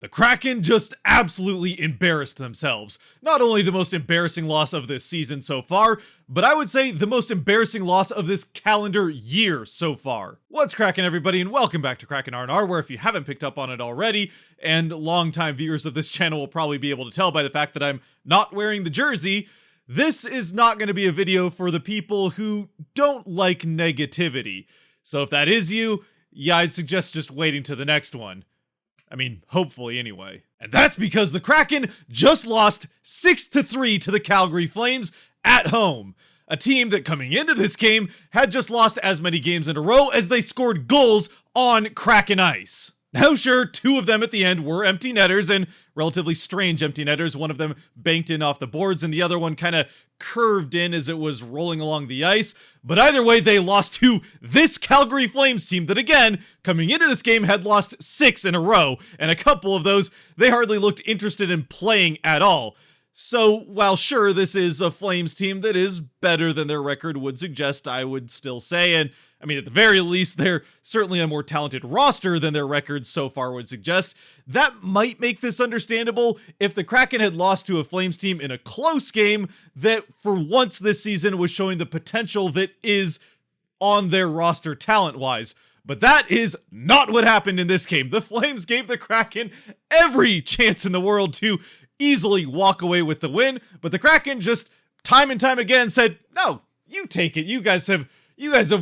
The Kraken just absolutely embarrassed themselves. Not only the most embarrassing loss of this season so far, but I would say the most embarrassing loss of this calendar year so far. What's cracking, everybody, and welcome back to Kraken R&R, where if you haven't picked up on it already, and longtime viewers of this channel will probably be able to tell by the fact that I'm not wearing the jersey, this is not going to be a video for the people who don't like negativity. So if that is you, yeah, I'd suggest just waiting to the next one. I mean, hopefully anyway. And that's because the Kraken just lost 6-3 to the Calgary Flames at home. A team that coming into this game had just lost as many games in a row as they scored goals on Kraken ice. Now sure, two of them at the end were empty netters, and relatively strange empty netters. One of them banked in off the boards and the other one kind of curved in as it was rolling along the ice. But either way, they lost to this Calgary Flames team that, again, coming into this game had lost 6 in a row, and a couple of those they hardly looked interested in playing at all. So while sure, this is a Flames team that is better than their record would suggest, I would still say, and I mean, at the very least, they're certainly a more talented roster than their record so far would suggest. That might make this understandable if the Kraken had lost to a Flames team in a close game that for once this season was showing the potential that is on their roster talent-wise. But that is not what happened in this game. The Flames gave the Kraken every chance in the world to easily walk away with the win, but the Kraken just time and time again said, no, you take it. You guys have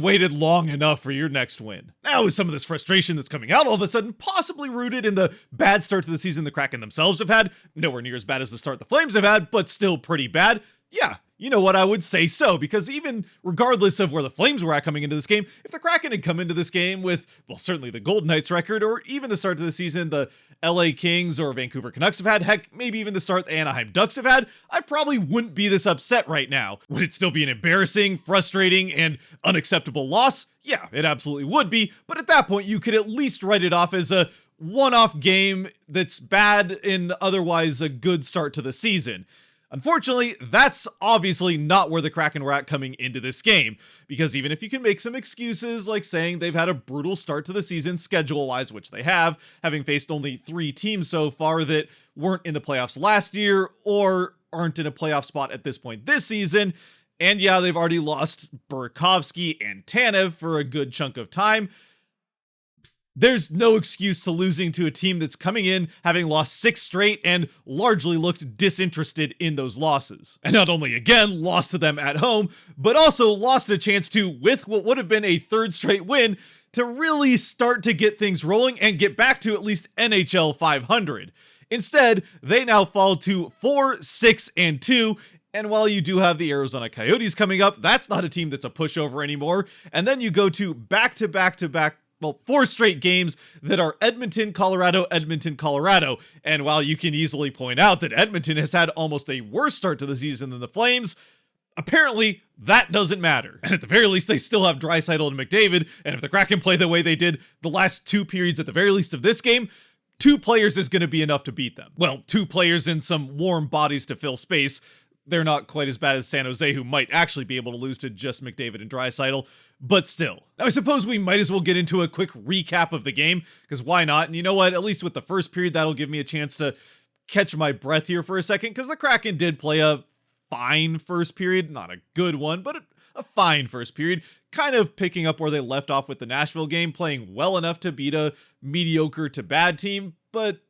waited long enough for your next win. Now, with some of this frustration that's coming out all of a sudden possibly rooted in the bad start to the season the Kraken themselves have had, nowhere near as bad as the start the Flames have had, but still pretty bad, yeah, you know what, I would say so, because even regardless of where the Flames were at coming into this game, if the Kraken had come into this game with, well, certainly the Golden Knights record, or even the start of the season the LA Kings or Vancouver Canucks have had, heck, maybe even the start the Anaheim Ducks have had, I probably wouldn't be this upset right now. Would it still be an embarrassing, frustrating, and unacceptable loss? Yeah, it absolutely would be, but at that point, you could at least write it off as a one-off game that's bad in otherwise a good start to the season. Unfortunately, that's obviously not where the Kraken were at coming into this game, because even if you can make some excuses like saying they've had a brutal start to the season schedule-wise, which they have, having faced only 3 teams so far that weren't in the playoffs last year or aren't in a playoff spot at this point this season, and yeah, they've already lost Burakovsky and Tanev for a good chunk of time, there's no excuse to losing to a team that's coming in having lost 6 straight and largely looked disinterested in those losses. And not only, again, lost to them at home, but also lost a chance to, with what would have been a 3rd straight win, to really start to get things rolling and get back to at least NHL 500. Instead, they now fall to 4-6-2, and while you do have the Arizona Coyotes coming up, that's not a team that's a pushover anymore. And then you go to back-to-back-to-back, well, 4 straight games that are Edmonton, Colorado, Edmonton, Colorado. And while you can easily point out that Edmonton has had almost a worse start to the season than the Flames, apparently that doesn't matter. And at the very least, they still have Draisaitl and McDavid. And if the Kraken play the way they did the last 2 periods at the very least of this game, 2 players is going to be enough to beat them. Well, 2 players and some warm bodies to fill space. They're not quite as bad as San Jose, who might actually be able to lose to just McDavid and Draisaitl, but still. Now, I suppose we might as well get into a quick recap of the game, because why not? And you know what? At least with the first period, that'll give me a chance to catch my breath here for a second, because the Kraken did play a fine first period. Not a good one, but a fine first period. Kind of picking up where they left off with the Nashville game, playing well enough to beat a mediocre to bad team, but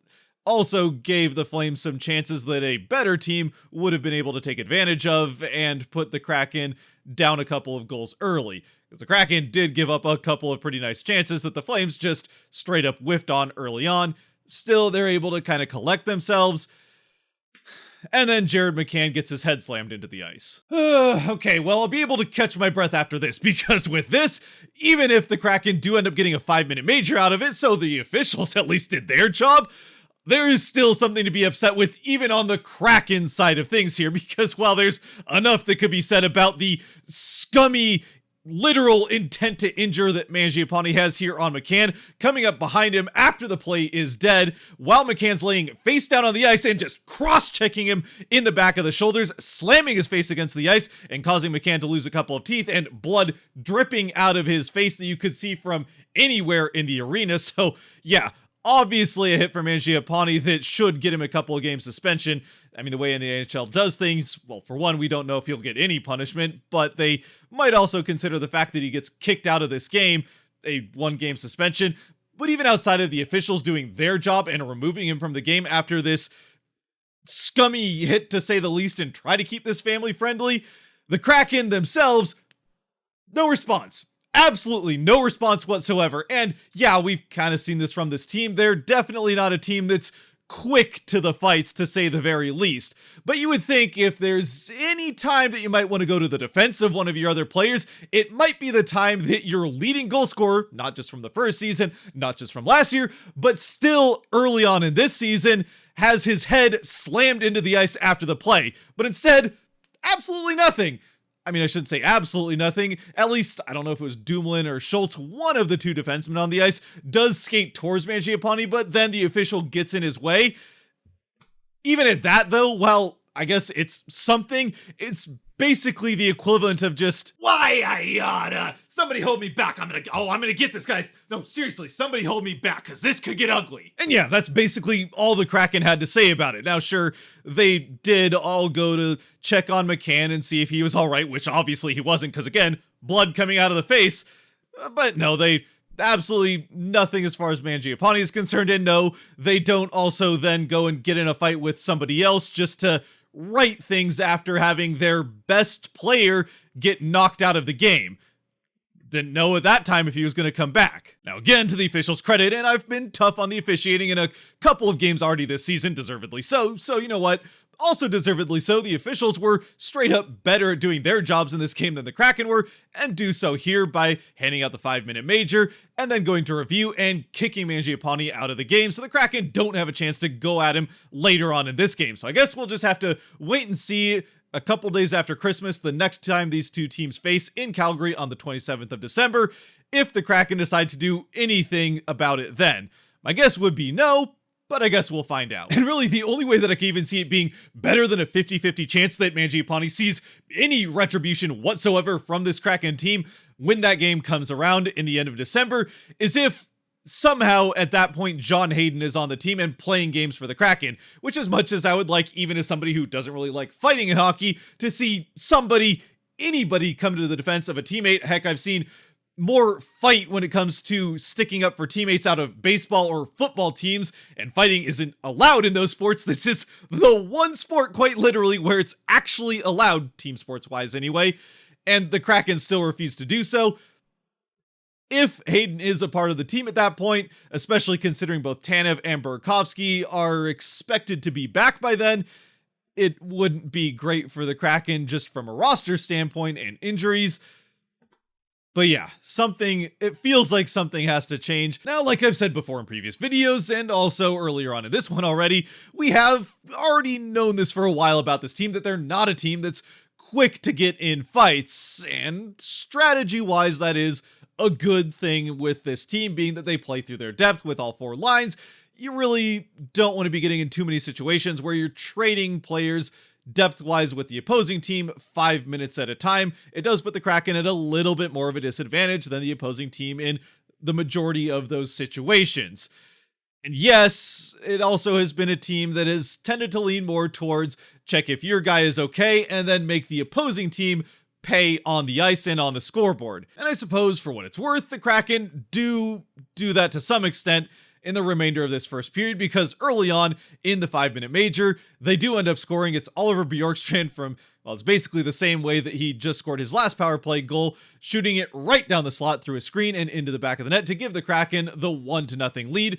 also gave the Flames some chances that a better team would have been able to take advantage of and put the Kraken down a couple of goals early. Because the Kraken did give up a couple of pretty nice chances that the Flames just straight up whiffed on early on. Still, they're able to kind of collect themselves. And then Jared McCann gets his head slammed into the ice. Okay, well, I'll be able to catch my breath after this, because with this, even if the Kraken do end up getting a 5-minute major out of it, so the officials at least did their job, there is still something to be upset with even on the Kraken side of things here, because while there's enough that could be said about the scummy, literal intent to injure that Mangiapane has here on McCann, coming up behind him after the play is dead, while McCann's laying face down on the ice and just cross-checking him in the back of the shoulders, slamming his face against the ice and causing McCann to lose a couple of teeth and blood dripping out of his face that you could see from anywhere in the arena. So yeah, Obviously a hit for Mangiapane that should get him a couple of games suspension. I mean, the way in the NHL does things, well, for one, we don't know if he'll get any punishment, but they might also consider the fact that he gets kicked out of this game a 1-game suspension. But even outside of the officials doing their job and removing him from the game after this scummy hit, to say the least, and try to keep this family friendly, the Kraken themselves, no response. Absolutely no response whatsoever. And yeah, we've kind of seen this from this team. They're definitely not a team that's quick to the fights, to say the very least. But you would think if there's any time that you might want to go to the defense of one of your other players, it might be the time that your leading goal scorer, not just from the first season, not just from last year, but still early on in this season, has his head slammed into the ice after the play. But instead, absolutely nothing. I mean, I shouldn't say absolutely nothing. At least, I don't know if it was Dumoulin or Schultz, one of the two defensemen on the ice, does skate towards Mangiapane, but then the official gets in his way. Even at that, though, well, I guess it's something. It's basically the equivalent of just, why I oughta, somebody hold me back, I'm gonna get this guy. No, seriously, somebody hold me back, because this could get ugly. And yeah, that's basically all the Kraken had to say about it. Now, sure, they did all go to check on McCann and see if he was all right, which obviously he wasn't, because again, blood coming out of the face. But no, they absolutely nothing as far as Mangiapane is concerned, and no, they don't also then go and get in a fight with somebody else just to right things after having their best player get knocked out of the game. Didn't know at that time if he was going to come back. Now, again, to the officials' credit, and I've been tough on the officiating in a couple of games already this season, deservedly so you know what? Also deservedly so, the officials were straight up better at doing their jobs in this game than the Kraken were, and do so here by handing out the 5-minute major, and then going to review and kicking Mangiapane out of the game, so the Kraken don't have a chance to go at him later on in this game. So I guess we'll just have to wait and see a couple days after Christmas, the next time these two teams face in Calgary on the 27th of December, if the Kraken decide to do anything about it then. My guess would be no, but I guess we'll find out. And really, the only way that I can even see it being better than a 50-50 chance that Mangiapane sees any retribution whatsoever from this Kraken team when that game comes around in the end of December is if somehow at that point John Hayden is on the team and playing games for the Kraken, which as much as I would like, even as somebody who doesn't really like fighting in hockey, to see anybody come to the defense of a teammate. Heck, I've seen more fight when it comes to sticking up for teammates out of baseball or football teams, and fighting isn't allowed in those sports. This is the one sport, quite literally, where it's actually allowed, team sports wise anyway, and the Kraken still refuse to do so. If Hayden is a part of the team at that point, especially considering both Tanev and Burakovsky are expected to be back by then, it wouldn't be great for the Kraken just from a roster standpoint and injuries. But yeah, it feels like something has to change. Now, like I've said before in previous videos, and also earlier on in this one already, we have already known this for a while about this team, that they're not a team that's quick to get in fights, and strategy-wise, that is a good thing with this team, being that they play through their depth with all 4 lines. You really don't want to be getting in too many situations where you're trading players depth-wise with the opposing team 5 minutes at a time. It does put the Kraken at a little bit more of a disadvantage than the opposing team in the majority of those situations. And yes, it also has been a team that has tended to lean more towards check if your guy is okay, and then make the opposing team pay on the ice and on the scoreboard. And I suppose for what it's worth, the Kraken do that to some extent in the remainder of this first period, because early on in the 5-minute major, they do end up scoring. It's Oliver Bjorkstrand from, well, it's basically the same way that he just scored his last power play goal, shooting it right down the slot through a screen and into the back of the net to give the Kraken the 1-0 lead,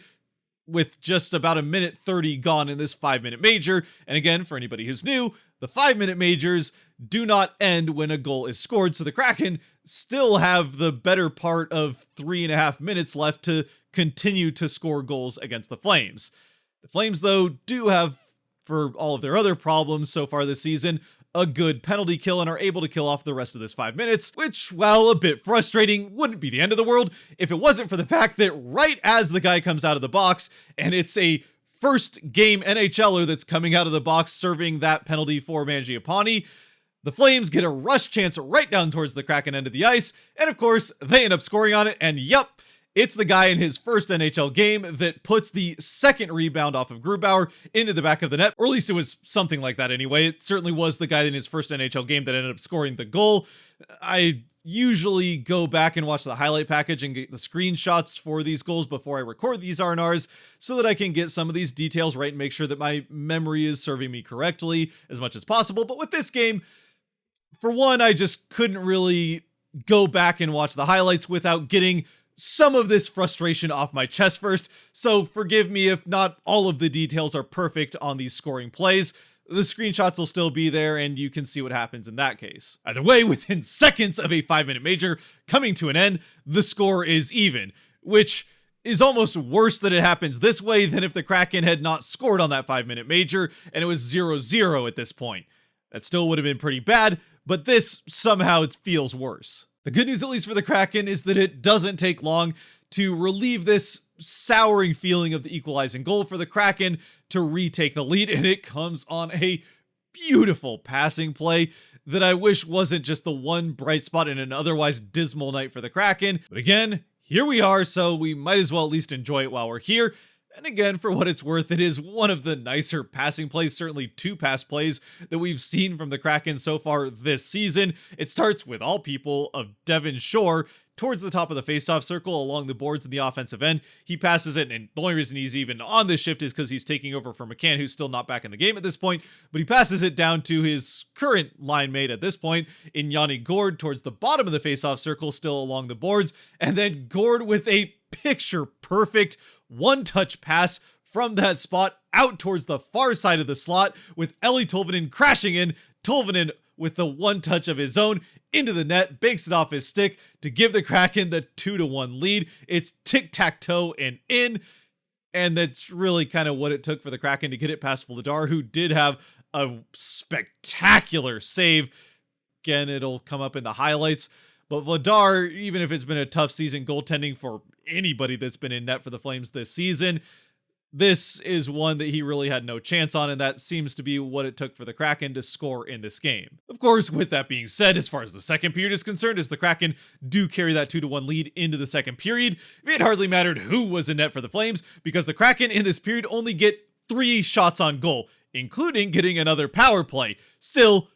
with just about 1:30 gone in this 5-minute major. And again, for anybody who's new, the 5-minute majors do not end when a goal is scored, so the Kraken still have the better part of 3.5 minutes left to continue to score goals against the Flames. The Flames, though, do have, for all of their other problems so far this season, a good penalty kill and are able to kill off the rest of this 5 minutes, which, while a bit frustrating, wouldn't be the end of the world if it wasn't for the fact that right as the guy comes out of the box, and it's a first game NHLer that's coming out of the box serving that penalty for Mangiapane, the Flames get a rush chance right down towards the Kraken end of the ice, and of course, they end up scoring on it, and yep, It's the guy in his first NHL game that puts the second rebound off of Grubauer into the back of the net, or at least it was something like that anyway. It certainly was the guy in his first NHL game that ended up scoring the goal. I usually go back and watch the highlight package and get the screenshots for these goals before I record these R&Rs so that I can get some of these details right and make sure that my memory is serving me correctly as much as possible. But with this game, for one, I just couldn't really go back and watch the highlights without getting some of this frustration off my chest first. So forgive me if not all of the details are perfect on these scoring plays. The screenshots will still be there and you can see what happens in that case. Either way, within seconds of a 5-minute major coming to an end, the score is even, which is almost worse that it happens this way than if the Kraken had not scored on that 5-minute major and it was 0-0 at this point. That still would have been pretty bad, but this somehow it feels worse. The good news, at least for the Kraken, is that it doesn't take long to relieve this souring feeling of the equalizing goal for the Kraken to retake the lead, and it comes on a beautiful passing play that I wish wasn't just the one bright spot in an otherwise dismal night for the Kraken. But again, here we are, so we might as well at least enjoy it while we're here. And again, for what it's worth, it is one of the nicer passing plays, certainly two pass plays that we've seen from the Kraken so far this season. It starts with all people of Devon Shore towards the top of the faceoff circle along the boards in the offensive end. He passes it, and the only reason he's even on this shift is because he's taking over for McCann, who's still not back in the game at this point, but he passes it down to his current line mate at this point in Yanni Gourde towards the bottom of the faceoff circle, still along the boards, and then Gourde with a picture-perfect one-touch pass from that spot out towards the far side of the slot with Eeli Tolvanen crashing in. Tolvanen with the one touch of his own into the net, banks it off his stick to give the Kraken the 2-1 lead. It's tic-tac-toe and in, and that's really kind of what it took for the Kraken to get it past Vladar, who did have a spectacular save. Again, it'll come up in the highlights, but Vladar, even if it's been a tough season goaltending for anybody that's been in net for the Flames this season, this is one that he really had no chance on, and that seems to be what it took for the Kraken to score in this game. Of course, with that being said, as far as the second period is concerned, as the Kraken do carry that 2-1 lead into the second period, it hardly mattered who was in net for the Flames, because the Kraken in this period only get 3 shots on goal, including getting another power play. Still,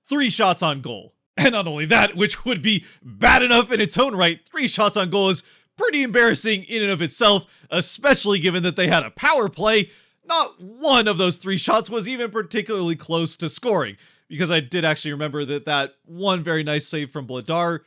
3 shots on goal. And not only that, which would be bad enough in its own right, 3 shots on goal is pretty embarrassing in and of itself, especially given that they had a power play. Not one of those 3 shots was even particularly close to scoring, because I did actually remember that one very nice save from Vladar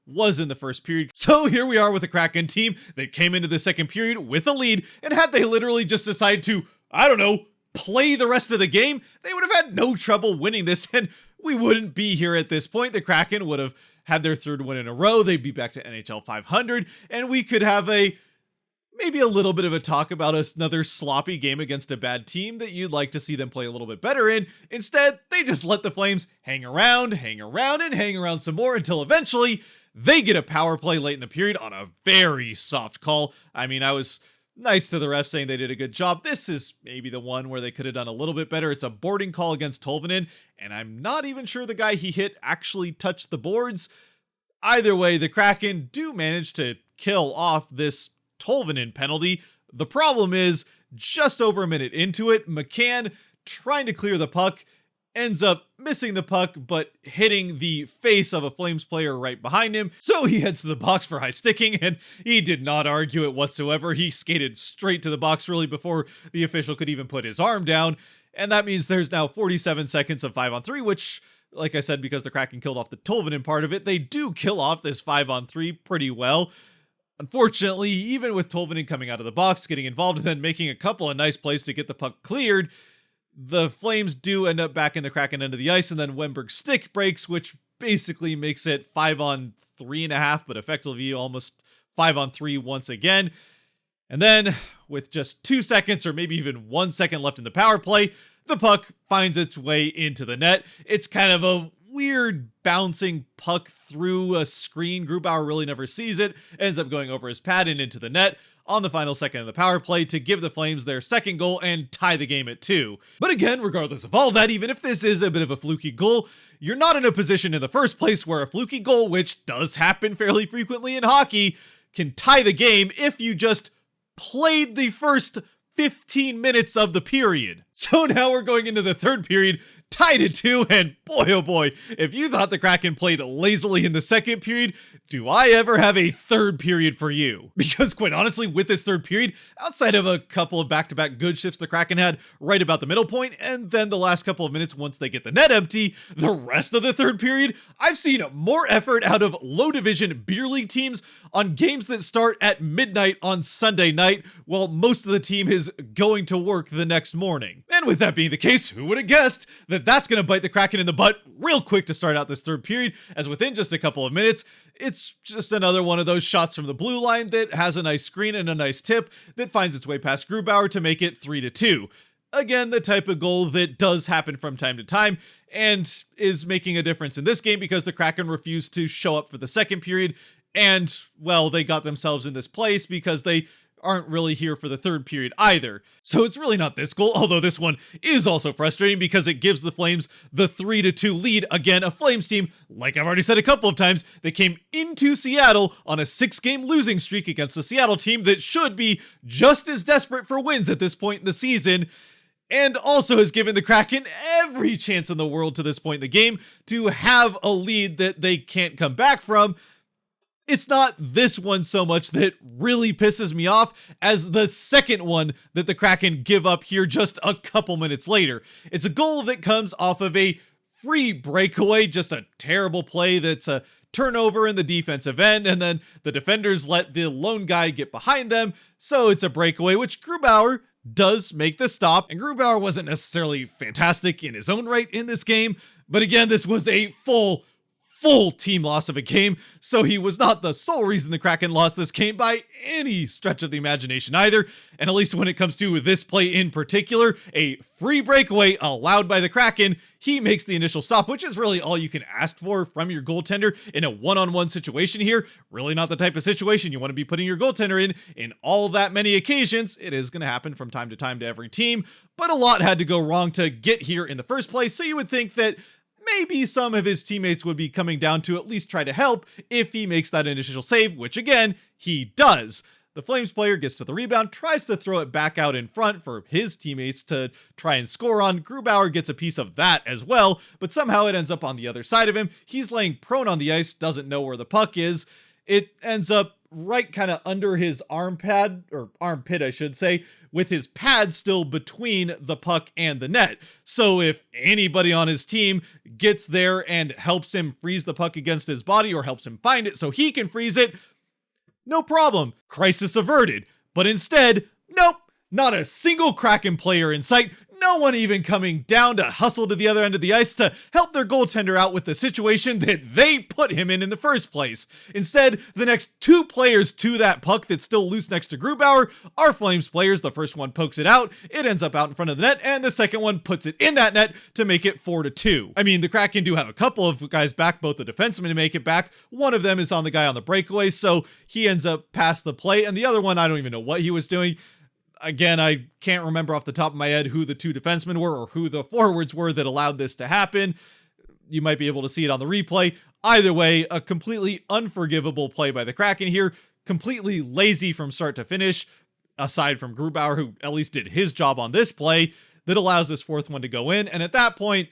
was in the first period. So here we are with a Kraken team that came into the second period with a lead, and had they literally just decided to, I don't know, play the rest of the game, they would have had no trouble winning this, and we wouldn't be here at this point. The Kraken would have had their 3rd win in a row, they'd be back to NHL 500, and we could have maybe a little bit of a talk about another sloppy game against a bad team that you'd like to see them play a little bit better in. Instead, they just let the Flames hang around, and hang around some more until eventually they get a power play late in the period on a very soft call. I mean, I was nice to the refs saying they did a good job. This is maybe the one where they could have done a little bit better. It's a boarding call against Tolvanen, and I'm not even sure the guy he hit actually touched the boards. Either way, the Kraken do manage to kill off this Tolvanen penalty. The problem is, just over a minute into it, McCann, trying to clear the puck, ends up missing the puck, but hitting the face of a Flames player right behind him. So he heads to the box for high sticking, and he did not argue it whatsoever. He skated straight to the box really before the official could even put his arm down. And that means there's now 47 seconds of 5-on-3, which, like I said, because the Kraken killed off the Tolvanen part of it, they do kill off this 5-on-3 pretty well. Unfortunately, even with Tolvanen coming out of the box, getting involved, and then making a couple of nice plays to get the puck cleared, the Flames do end up back in the Kraken end of the ice, and then Wennberg's stick breaks, which basically makes it 5-on-3.5, but effectively almost 5-on-3 once again. And then, with just 2 seconds, or maybe even 1 second left in the power play, the puck finds its way into the net. It's kind of a weird bouncing puck through a screen. Grubauer really never sees it, ends up going over his pad and into the net on the final second of the power play to give the Flames their second goal and tie the game at 2. But again, regardless of all that, even if this is a bit of a fluky goal, you're not in a position in the first place where a fluky goal, which does happen fairly frequently in hockey, can tie the game if you just played the first 15 minutes of the period. So now we're going into the third period, tied at 2, and boy oh boy, if you thought the Kraken played lazily in the second period, do I ever have a third period for you? Because quite honestly, with this third period, outside of a couple of back-to-back good shifts the Kraken had right about the middle point, and then the last couple of minutes once they get the net empty, the rest of the third period, I've seen more effort out of low-division beer league teams on games that start at midnight on Sunday night, while most of the team is going to work the next morning. And with that being the case, who would have guessed that that's going to bite the Kraken in the butt real quick to start out this third period, as within just a couple of minutes, it's just another one of those shots from the blue line that has a nice screen and a nice tip that finds its way past Grubauer to make it 3-2. Again, the type of goal that does happen from time to time and is making a difference in this game because the Kraken refused to show up for the second period, and, well, they got themselves in this place because they aren't really here for the third period either. So it's really not this goal, although this one is also frustrating because it gives the Flames the 3-2 lead. Again, a Flames team, like I've already said a couple of times, that came into Seattle on a 6-game losing streak against a Seattle team that should be just as desperate for wins at this point in the season, and also has given the Kraken every chance in the world to this point in the game to have a lead that they can't come back from. It's not this one so much that really pisses me off as the second one that the Kraken give up here just a couple minutes later. It's a goal that comes off of a free breakaway, just a terrible play that's a turnover in the defensive end, and then the defenders let the lone guy get behind them, so it's a breakaway, which Grubauer does make the stop, and Grubauer wasn't necessarily fantastic in his own right in this game, but again, this was a full team loss of a game, so he was not the sole reason the Kraken lost this game by any stretch of the imagination either, and at least when it comes to this play in particular, a free breakaway allowed by the Kraken, he makes the initial stop, which is really all you can ask for from your goaltender in a one-on-one situation here. Really not the type of situation you want to be putting your goaltender in all that many occasions. It is going to happen from time to time to every team, but a lot had to go wrong to get here in the first place, so you would think that maybe some of his teammates would be coming down to at least try to help if he makes that initial save, which again, he does. The Flames player gets to the rebound, tries to throw it back out in front for his teammates to try and score on. Grubauer gets a piece of that as well, but somehow it ends up on the other side of him. He's laying prone on the ice, doesn't know where the puck is. It ends up right kind of under his arm pad, or armpit, I should say, with his pad still between the puck and the net. So if anybody on his team gets there and helps him freeze the puck against his body or helps him find it so he can freeze it, no problem. Crisis averted. But instead, nope, not a single Kraken player in sight. No one even coming down to hustle to the other end of the ice to help their goaltender out with the situation that they put him in the first place. Instead, the next two players to that puck that's still loose next to Grubauer are Flames players. The first one pokes it out, it ends up out in front of the net, and the second one puts it in that net to make it 4-2. I mean, the Kraken do have a couple of guys back, both the defensemen to make it back. One of them is on the guy on the breakaway, so he ends up past the play, and the other one, I don't even know what he was doing. Again, I can't remember off the top of my head who the two defensemen were or who the forwards were that allowed this to happen. You might be able to see it on the replay. Either way, a completely unforgivable play by the Kraken here. Completely lazy from start to finish, aside from Grubauer, who at least did his job on this play, that allows this fourth one to go in. And at that point,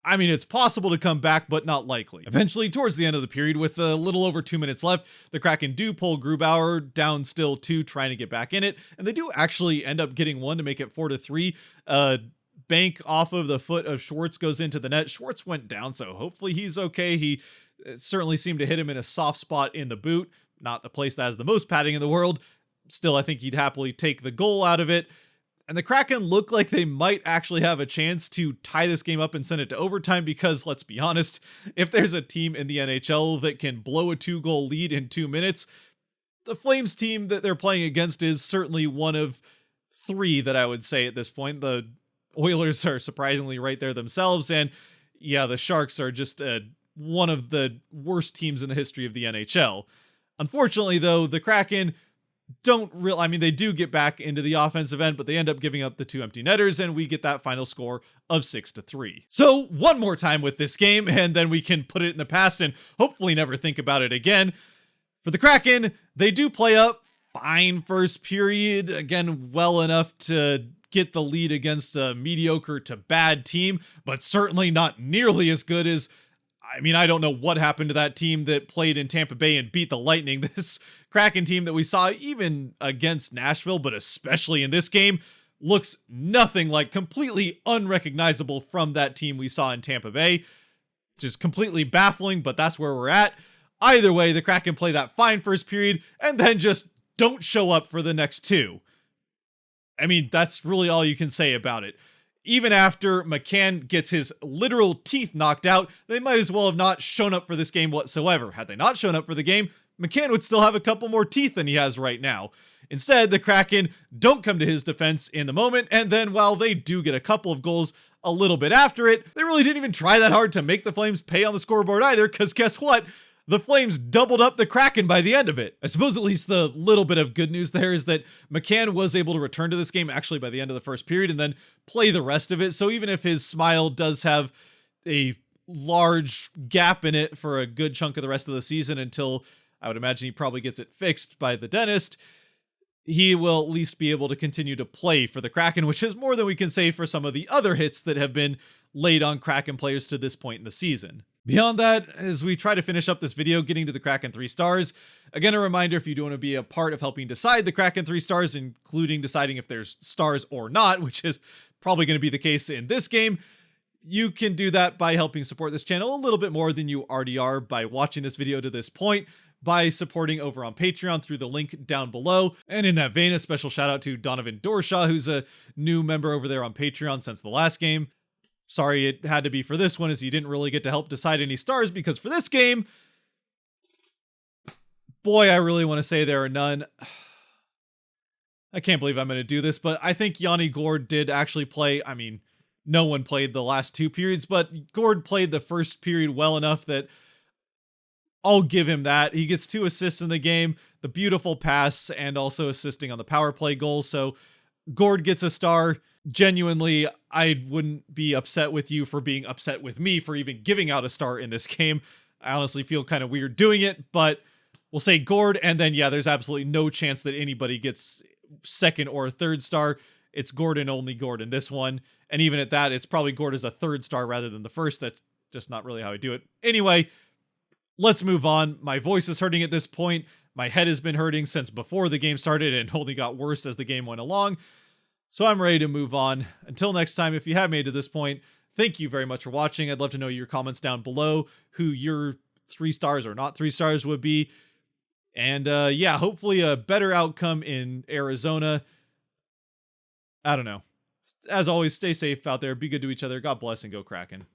I mean, it's possible to come back, but not likely. Eventually, towards the end of the period, with a little over 2 minutes left, the Kraken do pull Grubauer down still 2, trying to get back in it, and they do actually end up getting one to make it 4-3. Bank off of the foot of Schwartz goes into the net. Schwartz went down, so hopefully he's okay. He certainly seemed to hit him in a soft spot in the boot, not the place that has the most padding in the world. Still, I think he'd happily take the goal out of it. And the Kraken look like they might actually have a chance to tie this game up and send it to overtime because, let's be honest, if there's a team in the NHL that can blow a 2-goal lead in 2 minutes, the Flames team that they're playing against is certainly one of 3 that I would say at this point. The Oilers are surprisingly right there themselves, and yeah, the Sharks are just one of the worst teams in the history of the NHL. Unfortunately, though, the Kraken they do get back into the offensive end, but they end up giving up the 2 empty netters, and we get that final score of 6-3. So one more time with this game, and then we can put it in the past and hopefully never think about it again. For the Kraken, they do play up fine first period, again, well enough to get the lead against a mediocre to bad team, but certainly not nearly as good as, I don't know what happened to that team that played in Tampa Bay and beat the Lightning. This Kraken team that we saw even against Nashville, but especially in this game, looks nothing like, completely unrecognizable from that team we saw in Tampa Bay. Just completely baffling, but that's where we're at. Either way, the Kraken play that fine first period and then just don't show up for the next two. That's really all you can say about it. Even after McCann gets his literal teeth knocked out, they might as well have not shown up for this game whatsoever. Had they not shown up for the game, McCann would still have a couple more teeth than he has right now. Instead, the Kraken don't come to his defense in the moment, and then while they do get a couple of goals a little bit after it, they really didn't even try that hard to make the Flames pay on the scoreboard either, because guess what? The Flames doubled up the Kraken by the end of it. I suppose at least the little bit of good news there is that McCann was able to return to this game actually by the end of the first period and then play the rest of it. So even if his smile does have a large gap in it for a good chunk of the rest of the season until I would imagine he probably gets it fixed by the dentist, he will at least be able to continue to play for the Kraken, which is more than we can say for some of the other hits that have been laid on Kraken players to this point in the season. Beyond that, as we try to finish up this video, getting to the Kraken 3 stars, again, a reminder, if you do want to be a part of helping decide the Kraken 3 stars, including deciding if there's stars or not, which is probably going to be the case in this game, you can do that by helping support this channel a little bit more than you already are by watching this video to this point, by supporting over on Patreon through the link down below. And in that vein, a special shout out to Donovan Dorshaw, who's a new member over there on Patreon since the last game. Sorry it had to be for this one, as you didn't really get to help decide any stars, because for this game, boy, I really want to say there are none. I can't believe I'm going to do this, but I think Yanni Gourde did actually play. No one played the last two periods, but Gourde played the first period well enough that I'll give him that. He gets 2 assists in the game, the beautiful pass, and also assisting on the power play goal. So Gourde gets a star. Genuinely, I wouldn't be upset with you for being upset with me for even giving out a star in this game. I honestly feel kind of weird doing it, but we'll say Gourde, and then yeah, there's absolutely no chance that anybody gets second or a third star. It's Gourde and only Gourde in this one, and even at that, it's probably Gourde as a third star rather than the first. That's just not really how I do it. Anyway, let's move on. My voice is hurting at this point. My head has been hurting since before the game started and only got worse as the game went along. So I'm ready to move on. Until next time, if you have made it to this point, thank you very much for watching. I'd love to know your comments down below, who your 3 stars or not 3 stars would be. And yeah, hopefully a better outcome in Arizona. I don't know. As always, stay safe out there. Be good to each other. God bless and go Kraken.